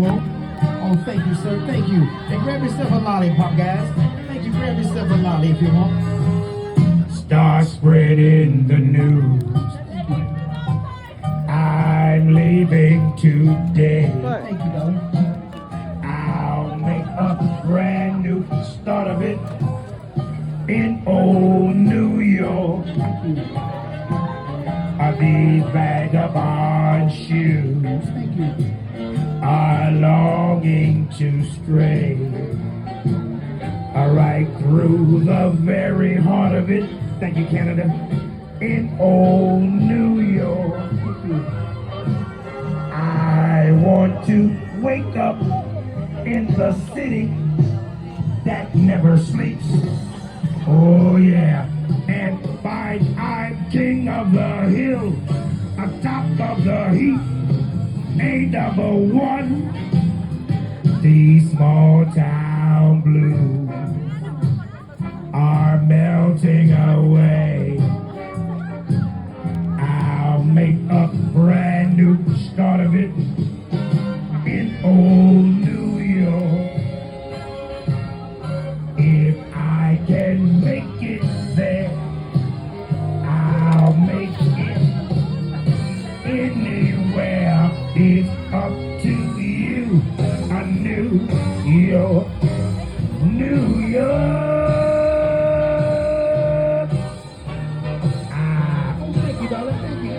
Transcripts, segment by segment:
Oh, thank you, sir. Thank you. And grab yourself a lollipop, guys. Thank you. Grab yourself a lolly if you want. Start spreading the news. I'm leaving today. Thank you, darling. I'll make a brand new start of it in old New York. Are these vagabond shoes Thank you. are longing to stray right through the very heart of it. Thank you, Canada. In old New York, I want to wake up in the city that never sleeps. Oh yeah, and find I'm king of the hill, atop of the heap, a number one. These small town blues are melting away. I'll make a brand new start of it in old New York. If I can make it there, I'll make it anywhere. It's up to you. A New York, New York. Thank you, darling. Thank you.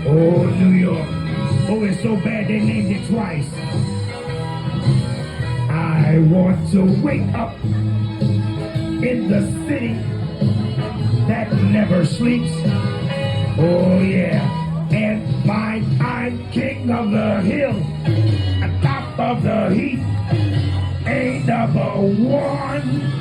Oh, New York. Oh, it's so bad they named it twice. I want to wake up in the city that never sleeps. Oh, yeah. And find I'm king of the hill, atop of the heap, a number one.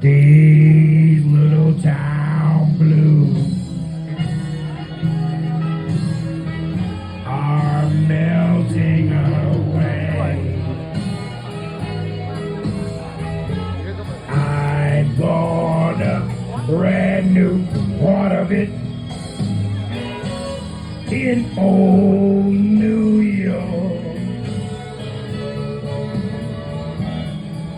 These little town blues are melting away. I'm gonna brand new part of it in old New York.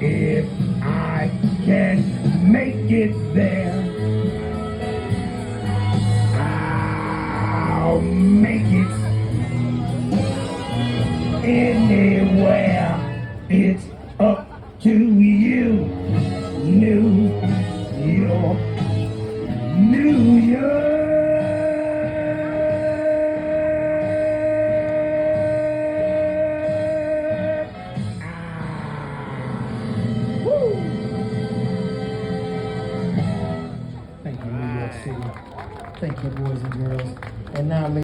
If I can make it there, I'll make it anywhere. It's up to you, New York, New York. Thank you, New York City. Thank you, boys and girls. And now,